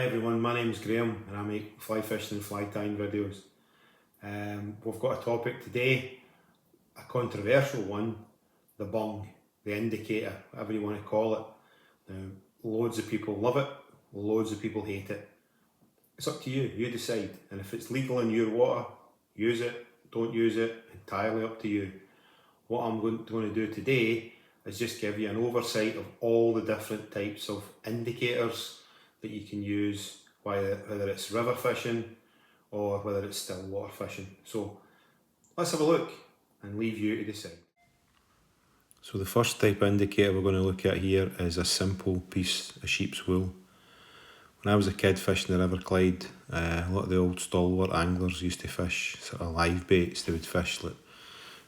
everyone, my name's Graham and I make fly fishing and fly tying videos. We've got a topic today, a controversial one, the bung, the indicator, whatever you want to call it. Now, loads of people love it, loads of people hate it. It's up to you, you decide. And if it's legal in your water, use it, don't use it, entirely up to you. What I'm going to do today is just give you an oversight of all the different types of indicators that you can use, whether it's river fishing or whether it's still water fishing. So let's have a look and leave you to decide. So the first type of indicator we're going to look at here is a simple piece of sheep's wool. When I was a kid fishing the River Clyde, a lot of the old stalwart anglers used to fish sort of live baits. They would fish like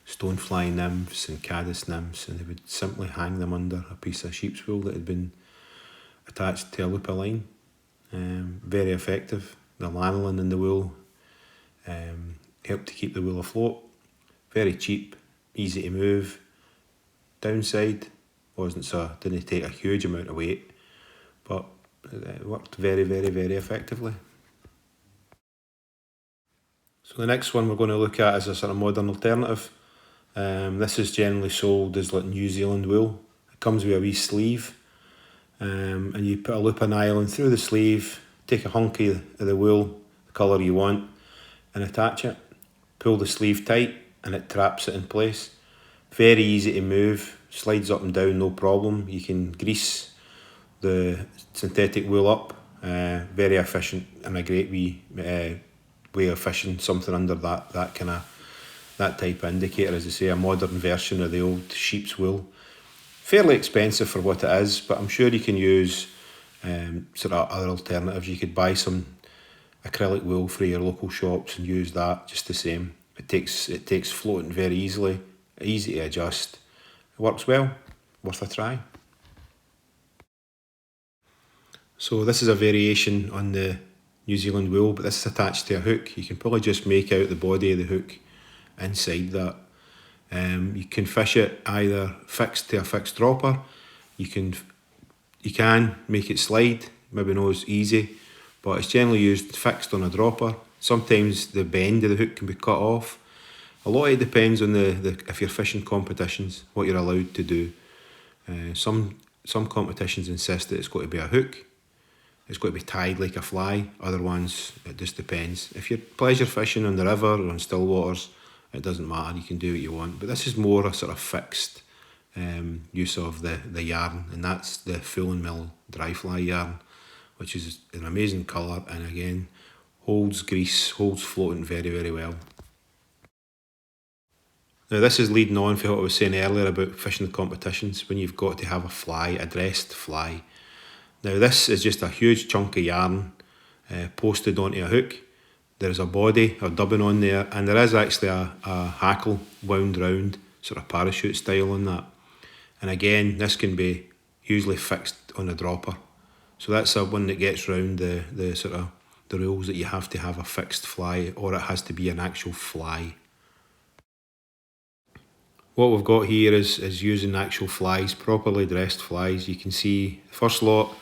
stonefly nymphs and caddis nymphs, and they would simply hang them under a piece of sheep's wool that had been attached to a loop of line. Very effective. The lanolin in the wool helped to keep the wool afloat. Very cheap, easy to move. Downside didn't take a huge amount of weight, but it worked very, very, very effectively. So the next one we're going to look at is a sort of modern alternative. This is generally sold as like New Zealand wool. It comes with a wee sleeve, and you put a loop of nylon through the sleeve, take a hunky of the wool, the colour you want, and attach it. Pull the sleeve tight and it traps it in place. Very easy to move, slides up and down, no problem. You can grease the synthetic wool up, very efficient and a great wee way of fishing something under that type of indicator. As I say, a modern version of the old sheep's wool. Fairly expensive for what it is, but I'm sure you can use sort of other alternatives. You could buy some acrylic wool for your local shops and use that just the same. It takes floating very easily, easy to adjust. It works well, worth a try. So this is a variation on the New Zealand wool, but this is attached to a hook. You can probably just make out the body of the hook inside that. You can fish it either fixed to a fixed dropper. You can make it slide, maybe not as easy, but it's generally used fixed on a dropper. Sometimes the bend of the hook can be cut off. A lot of it depends on if you're fishing competitions, what you're allowed to do. Some competitions insist that it's got to be a hook. It's got to be tied like a fly. Other ones, it just depends. If you're pleasure fishing on the river or on still waters, it doesn't matter, you can do what you want. But this is more a sort of fixed use of the yarn, and that's the Full and Mill dry fly yarn, which is an amazing colour and again holds grease, holds floating very, very well. Now this is leading on for what I was saying earlier about fishing the competitions, when you've got to have a fly, a dressed fly. Now this is just a huge chunk of yarn posted onto a hook. There's a body or dubbing on there, and there is actually a hackle wound round, sort of parachute style on that. And again, this can be usually fixed on a dropper. So that's one that gets round the sort of the rules that you have to have a fixed fly, or it has to be an actual fly. What we've got here is using actual flies, properly dressed flies. You can see the first lot,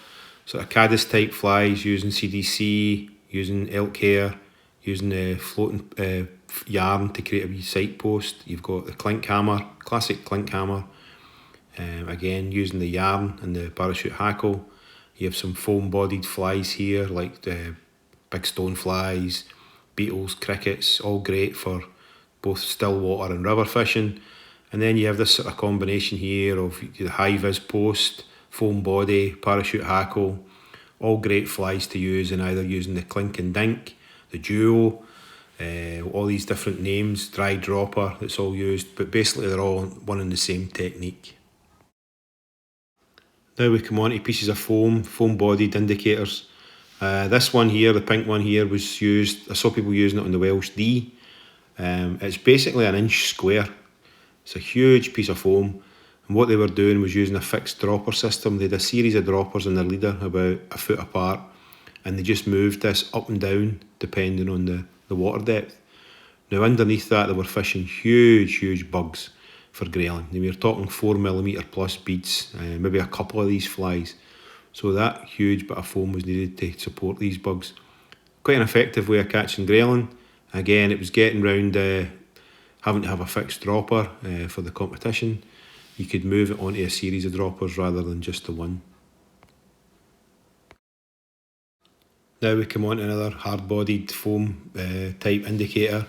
sort of caddis type flies, using CDC, using elk hair, using the floating yarn to create a wee sight post. You've got the clink hammer, classic clink hammer. Again, using the yarn and the parachute hackle. You have some foam bodied flies here, like the big stone flies, beetles, crickets, all great for both still water and river fishing. And then you have this sort of combination here of the high vis post, foam body, parachute hackle, all great flies to use, and either using the clink and dink, the duo, all these different names, dry dropper, that's all used, but basically they're all one and the same technique. Now we come on to pieces of foam bodied indicators. This one here, the pink one here, was used, I saw people using it on the Welsh Dee. It's basically an inch square. It's a huge piece of foam, and what they were doing was using a fixed dropper system. They had a series of droppers in their leader about a foot apart, and they just moved this up and down depending on the water depth. Now underneath that they were fishing huge bugs for grayling. We were talking 4mm plus beads, maybe a couple of these flies. So that huge bit of foam was needed to support these bugs. Quite an effective way of catching grayling. Again, it was getting round having to have a fixed dropper for the competition. You could move it onto a series of droppers rather than just the one. Now we come on to another hard-bodied foam type indicator.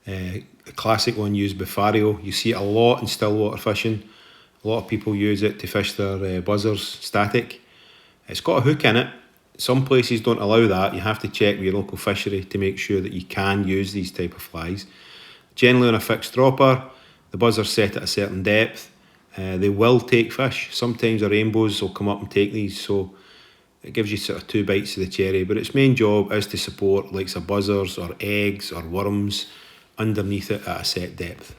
A classic one used by Fario. You see it a lot in stillwater fishing. A lot of people use it to fish their buzzers static. It's got a hook in it. Some places don't allow that. You have to check with your local fishery to make sure that you can use these type of flies. Generally on a fixed dropper, the buzzer's set at a certain depth. They will take fish. Sometimes the rainbows will come up and take these, so it gives you sort of 2 bites of the cherry, but its main job is to support like some buzzers or eggs or worms underneath it at a set depth.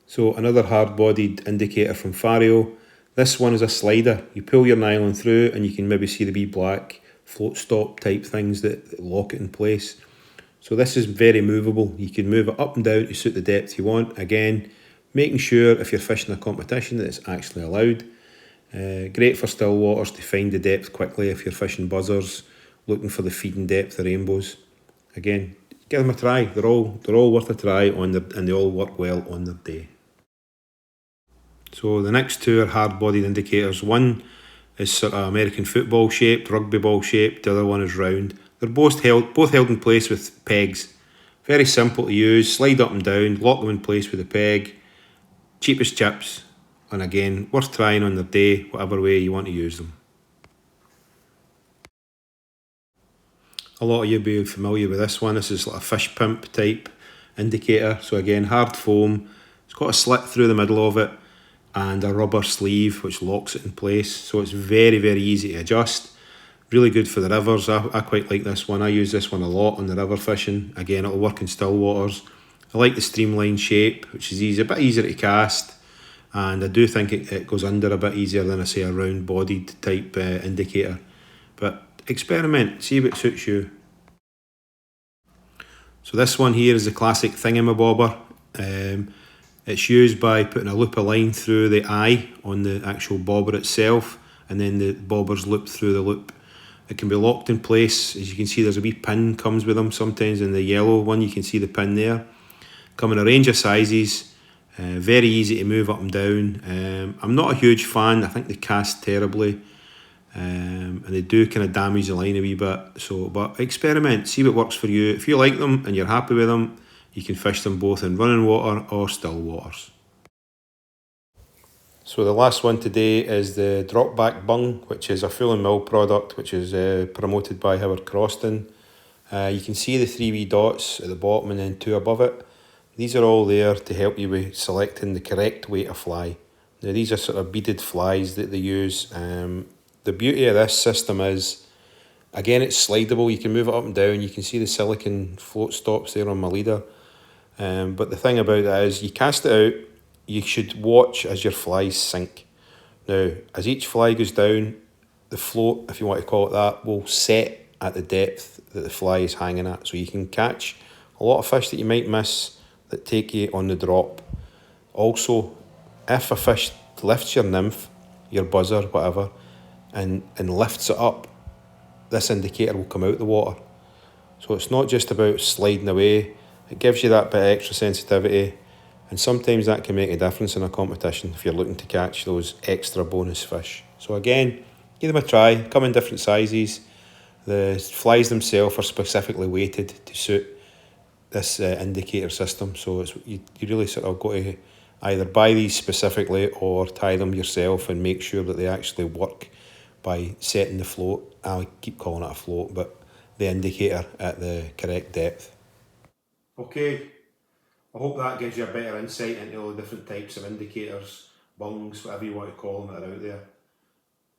So another hard-bodied indicator from Fario. This one is a slider. You pull your nylon through and you can maybe see the wee black float stop type things that lock it in place. So this is very movable. You can move it up and down to suit the depth you want. Again, making sure if you're fishing a competition that it's actually allowed. Great for still waters to find the depth quickly if you're fishing buzzers, looking for the feeding depth of rainbows. Again, give them a try. They're all worth a try and they all work well on their day. So the next two are hard-bodied indicators. One is sort of American football shaped, rugby ball shaped. The other one is round. They're both held in place with pegs. Very simple to use. Slide up and down, lock them in place with a peg. Cheap as chips. And again, worth trying on their day, whatever way you want to use them. A lot of you will be familiar with this one. This is like a fish pimp type indicator. So again, hard foam. It's got a slit through the middle of it and a rubber sleeve which locks it in place. So it's very, very easy to adjust. Really good for the rivers. I quite like this one. I use this one a lot on the river fishing. Again, it'll work in still waters. I like the streamline shape, which is easy, a bit easier to cast. And I do think it goes under a bit easier than, I say, a round-bodied type indicator. But experiment, see what suits you. So this one here is the classic thingamabobber. It's used by putting a loop of line through the eye on the actual bobber itself, and then the bobber's looped through the loop. It can be locked in place. As you can see, there's a wee pin comes with them sometimes. In the yellow one, you can see the pin there. Come in a range of sizes. Very easy to move up and down. I'm not a huge fan. I think they cast terribly, and they do kind of damage the line a wee bit. So, but experiment, see what works for you. If you like them and you're happy with them, you can fish them both in running water or still waters. So the last one today is the drop back bung, which is a full and mill product, which is promoted by Howard Croston. You can see the 3 wee dots at the bottom and then 2 above it. These are all there to help you with selecting the correct weight of fly. Now these are sort of beaded flies that they use. The beauty of this system is, again, it's slidable. You can move it up and down. You can see the silicone float stops there on my leader. But the thing about that is you cast it out, you should watch as your flies sink. Now, as each fly goes down, the float, if you want to call it that, will set at the depth that the fly is hanging at. So you can catch a lot of fish that you might miss that take you on the drop. Also, if a fish lifts your nymph, your buzzer, whatever, and lifts it up, this indicator will come out the water. So it's not just about sliding away. It gives you that bit of extra sensitivity, and sometimes that can make a difference in a competition if you're looking to catch those extra bonus fish. So again, give them a try. Come in different sizes. The flies themselves are specifically weighted to suit this indicator system, so you really sort of got to either buy these specifically or tie them yourself and make sure that they actually work by setting the float. I keep calling it a float, but the indicator at the correct depth. Okay, I hope that gives you a better insight into all the different types of indicators, bungs, whatever you want to call them, that are out there.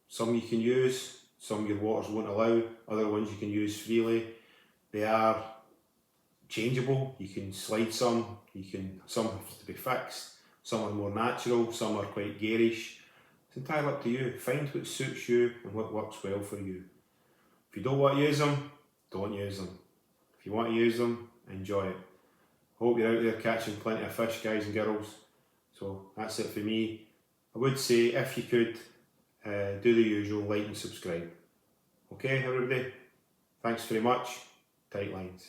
Some you can use, some your waters won't allow, other ones you can use freely. They are changeable. You can slide some, some have to be fixed, some are more natural, some are quite garish. It's entirely up to you. Find what suits you and what works well for you. If you don't want to use them, don't use them. If you want to use them, enjoy it. Hope you're out there catching plenty of fish, guys and girls. So that's it for me. I would say, if you could, do the usual, like and subscribe. Okay, everybody? Thanks very much. Tight lines.